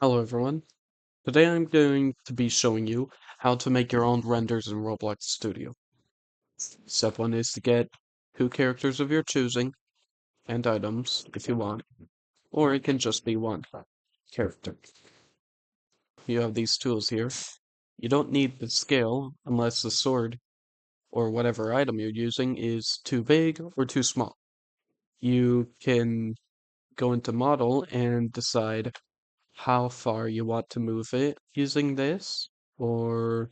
Hello everyone. Today I'm going to be showing you how to make your own renders in Roblox Studio. Step 1 is to get two characters of your choosing and items if you want, or it can just be one character. You have these tools here. You don't need the scale unless the sword or whatever item you're using is too big or too small. You can go into model and decide how far you want to move it using this, or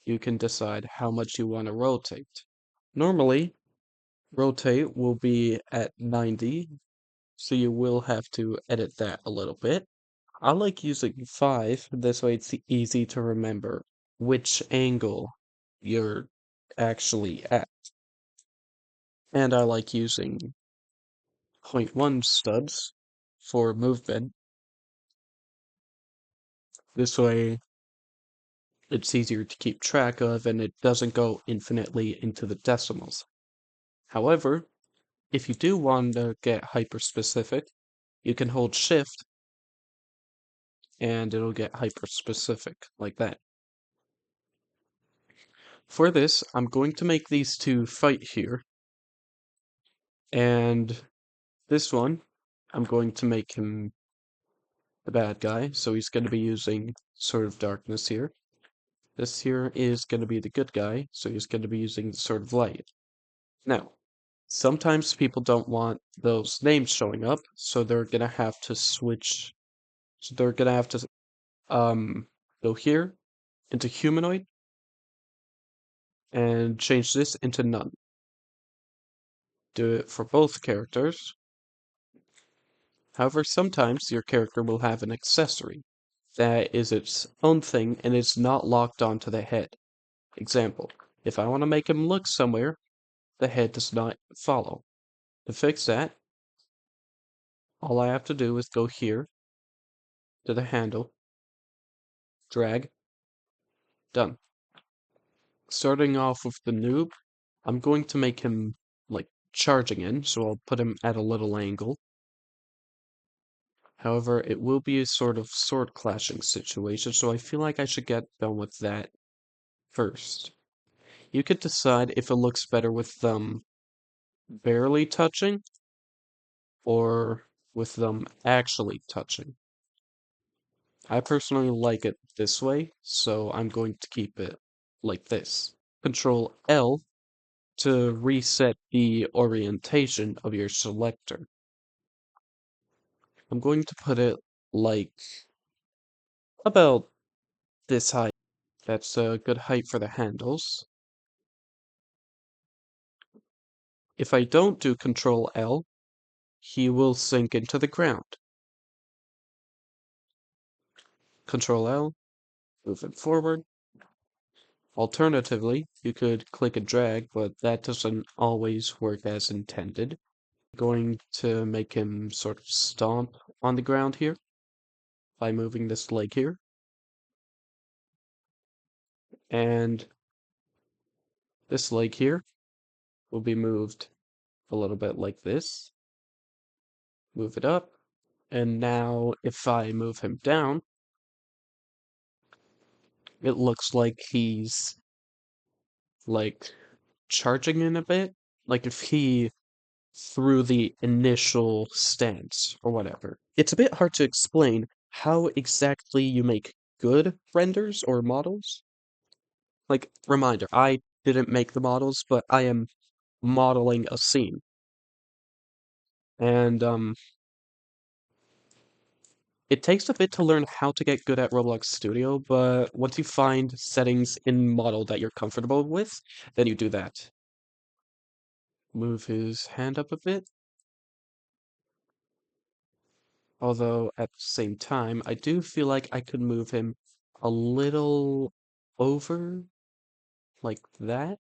you can decide how much you want to rotate. Normally, rotate will be at 90, so you will have to edit that a little bit. I like using 5, this way it's easy to remember which angle you're actually at. And I like using zero point 0.1 stubs for movement. This way it's easier to keep track of and it doesn't go infinitely into the decimals. However, if you do want to get hyper specific, you can hold shift and it'll get hyper specific like that. For this, I'm going to make these two fight here. And this one, I'm going to make him the bad guy, so he's going to be using Sword of Darkness here. This here is going to be the good guy, so he's going to be using the Sword of Light. Now, sometimes people don't want those names showing up, so they're going to have to switch. So they're going to have to go here into humanoid and change this into none. Do it for both characters. However, sometimes your character will have an accessory that is its own thing and is not locked onto the head. Example, if I want to make him look somewhere, the head does not follow. To fix that, all I have to do is go here to the handle, drag, done. Starting off with the noob, I'm going to make him like charging in, so I'll put him at a little angle. However, it will be a sort of sword clashing situation, so I feel like I should get done with that first. You could decide if it looks better with them barely touching or with them actually touching. I personally like it this way, so I'm going to keep it like this. Control L to reset the orientation of your selector. I'm going to put it like about this height. That's a good height for the handles. If I don't do Control L, he will sink into the ground. Control L, move it forward. Alternatively, you could click and drag, but that doesn't always work as intended. Going to make him sort of stomp on the ground here by moving this leg here. And this leg here will be moved a little bit like this. Move it up. And now if I move him down, it looks like he's like charging in a bit. Like if he threw the initial stance or whatever. It's a bit hard to explain how exactly you make good renders or models. Like, reminder, I didn't make the models, but I am modeling a scene. And it takes a bit to learn how to get good at Roblox Studio, but once you find settings in model that you're comfortable with, then you do that. Move his hand up a bit. Although at the same time, I do feel like I could move him a little over like that.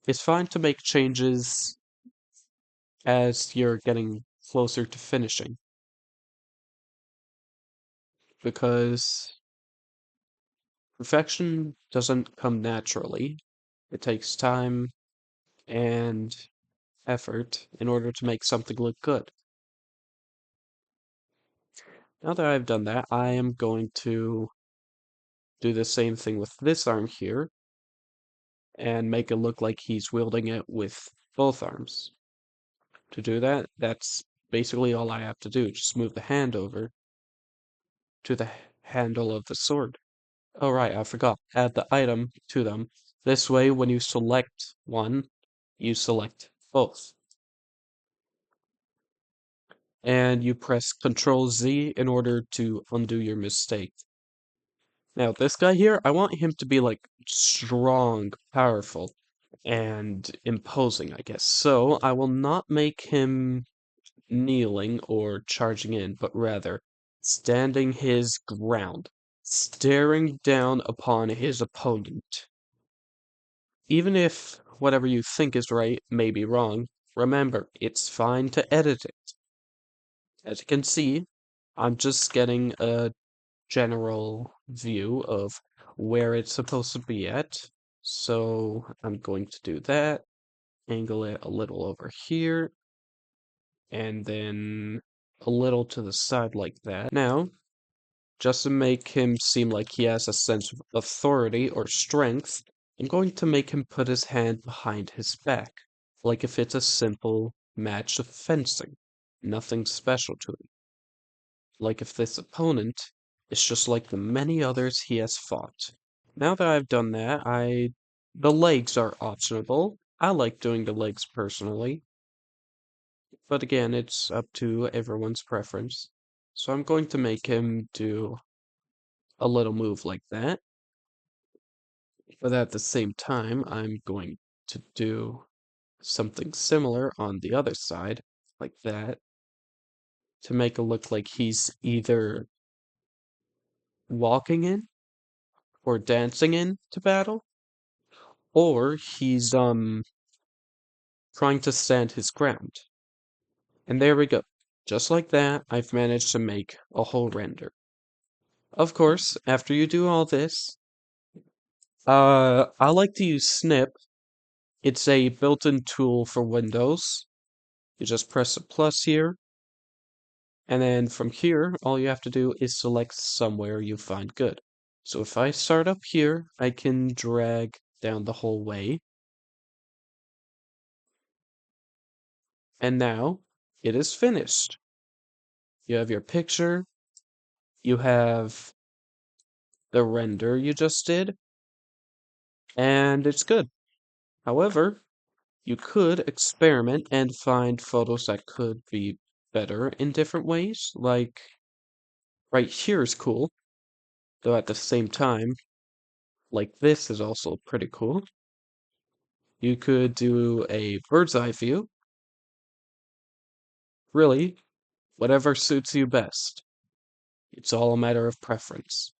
It's fine to make changes as you're getting closer to finishing because perfection doesn't come naturally. It takes time and effort in order to make something look good. Now that I've done that, I am going to do the same thing with this arm here and make it look like he's wielding it with both arms. To do that, that's basically all I have to do. Just move the hand over to the handle of the sword. Oh right, I forgot. Add the item to them. This way, when you select one, you select both. And you press Control Z in order to undo your mistake. Now, this guy here, I want him to be like strong, powerful, and imposing, I guess. So I will not make him kneeling or charging in, but rather standing his ground, staring down upon his opponent. Even if whatever you think is right may be wrong, remember, it's fine to edit it. As you can see, I'm just getting a general view of where it's supposed to be at. So I'm going to do that, angle it a little over here, and then a little to the side like that. Now, just to make him seem like he has a sense of authority or strength, I'm going to make him put his hand behind his back, like if it's a simple match of fencing. Nothing special to it. Like if this opponent is just like the many others he has fought. Now that I've done that, the legs are optional. I like doing the legs personally, but again, it's up to everyone's preference. So I'm going to make him do a little move like that. But at the same time, I'm going to do something similar on the other side, like that, to make it look like he's either walking in or dancing in to battle, or he's trying to stand his ground. And there we go. Just like that, I've managed to make a whole render. Of course, after you do all this, I like to use Snip. It's a built-in tool for Windows. You just press a plus here, and then from here, all you have to do is select somewhere you find good. So if I start up here, I can drag down the whole way. And now it is finished. You have your picture, you have the render you just did, and it's good. However, you could experiment and find photos that could be better in different ways. Like right here is cool, though at the same time, like this is also pretty cool. You could do a bird's eye view. Really, whatever suits you best. It's all a matter of preference.